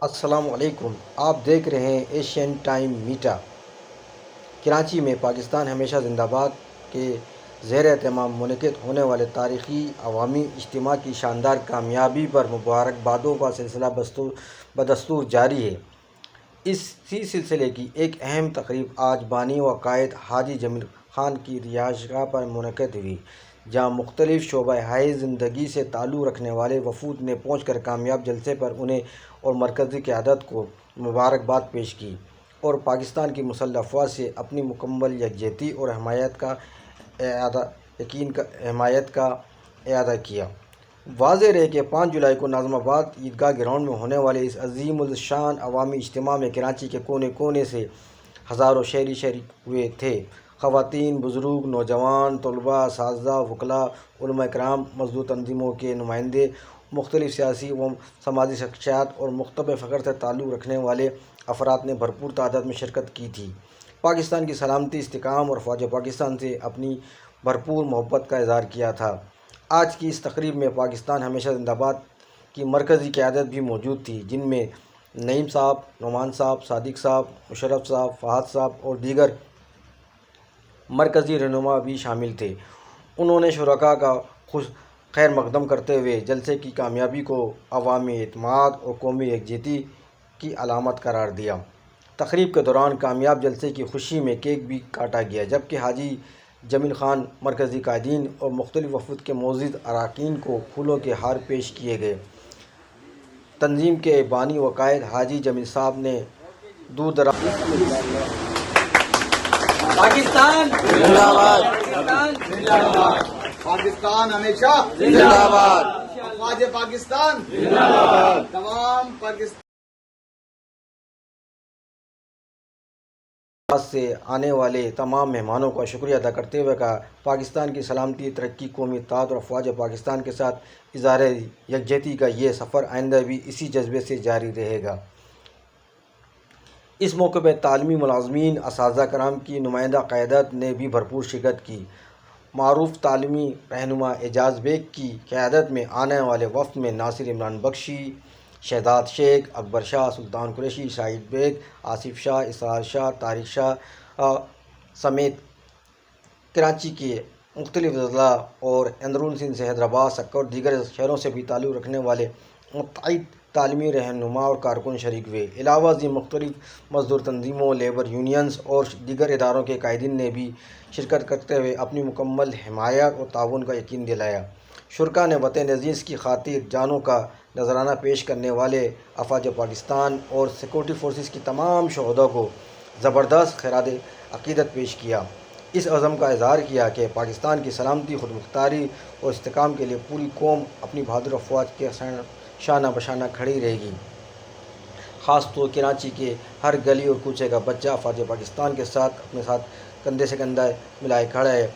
السلام علیکم، آپ دیکھ رہے ہیں ایشین ٹائم میڈیا۔ کراچی میں پاکستان ہمیشہ زندہ باد کے زیر اہتمام منعقد ہونے والے تاریخی عوامی اجتماع کی شاندار کامیابی پر مبارکبادوں کا سلسلہ بدستور جاری ہے۔ اسی سلسلے کی ایک اہم تقریب آج بانی و قائد حاجی جمیل خان کی رہائشگاہ پر منعقد ہوئی، جہاں مختلف شعبۂ زندگی سے تعلق رکھنے والے وفود نے پہنچ کر کامیاب جلسے پر انہیں اور مرکزی قیادت کو مبارکباد پیش کی اور پاکستان کی مسلح افواج سے اپنی مکمل یکجہتی اور حمایت کا اعادہ کیا۔ واضح رہے کہ 5 جولائی کو ناظم آباد عیدگاہ گراؤنڈ میں ہونے والے اس عظیم الشان عوامی اجتماع میں کراچی کے کونے کونے سے ہزاروں شہری شریک ہوئے تھے۔ خواتین، بزرگ، نوجوان، طلباء، اساتذہ، وکلاء، علماء کرام، مزدور تنظیموں کے نمائندے، مختلف سیاسی و سماجی شخصیات اور مکتب فخر سے تعلق رکھنے والے افراد نے بھرپور تعداد میں شرکت کی تھی۔ پاکستان کی سلامتی، استحکام اور فوج پاکستان سے اپنی بھرپور محبت کا اظہار کیا تھا۔ آج کی اس تقریب میں پاکستان ہمیشہ زندہ باد کی مرکزی قیادت بھی موجود تھی، جن میں نعیم صاحب، نعمان صاحب، صادق صاحب، مشرف صاحب، فہد صاحب اور دیگر مرکزی رہنما بھی شامل تھے۔ انہوں نے شرکاء کا خیر مقدم کرتے ہوئے جلسے کی کامیابی کو عوامی اعتماد اور قومی یکجہتی کی علامت قرار دیا۔ تقریب کے دوران کامیاب جلسے کی خوشی میں کیک بھی کاٹا گیا، جبکہ حاجی جمیل خان، مرکزی قائدین اور مختلف وفود کے معزز اراکین کو پھولوں کے ہار پیش کیے گئے۔ تنظیم کے بانی و قائد حاجی جمیل صاحب نے دور دراز پاکستان زندہ باد، پاکستان ہمیشہ زندہ باد، افواج پاکستان تمام پاکستان سے آنے والے تمام مہمانوں کا شکریہ ادا کرتے ہوئے کہا، پاکستان کی سلامتی، ترقی، قومی اتحاد اور افواج پاکستان کے ساتھ اظہار یکجہتی کا یہ سفر آئندہ بھی اسی جذبے سے جاری رہے گا۔ اس موقع پر تعلیمی ملازمین، اساتذہ کرام کی نمائندہ قیادت نے بھی بھرپور شرکت کی۔ معروف تعلیمی رہنما اعجاز بیگ کی قیادت میں آنے والے وفد میں ناصر عمران بخشی، شہزاد شیخ، اکبر شاہ، سلطان قریشی، شاہد بیگ، آصف شاہ، اسرار شاہ، طارق شاہ سمیت کراچی کے مختلف اضلاع اور اندرون سندھ، حیدرآباد، سکر اور دیگر شہروں سے بھی تعلق رکھنے والے متعدد تعلیمی رہنما اور کارکن شریک ہوئے۔ علاوہ ازیں مختلف مزدور تنظیموں، لیبر یونینز اور دیگر اداروں کے قائدین نے بھی شرکت کرتے ہوئے اپنی مکمل حمایت اور تعاون کا یقین دلایا۔ شرکاء نے وطن عزیز کی خاطر جانوں کا نذرانہ پیش کرنے والے افواج پاکستان اور سیکورٹی فورسز کی تمام شہداء کو زبردست خراج عقیدت پیش کیا۔ اس عزم کا اظہار کیا کہ پاکستان کی سلامتی، خود مختاری اور استحکام کے لیے پوری قوم اپنی بہادر افواج کے شانہ بشانہ کھڑی رہے گی۔ خاص طور کراچی کے ہر گلی اور کوچے کا بچہ افواج پاکستان کے ساتھ اپنے ساتھ کندھے سے کندھا ملائے کھڑا ہے۔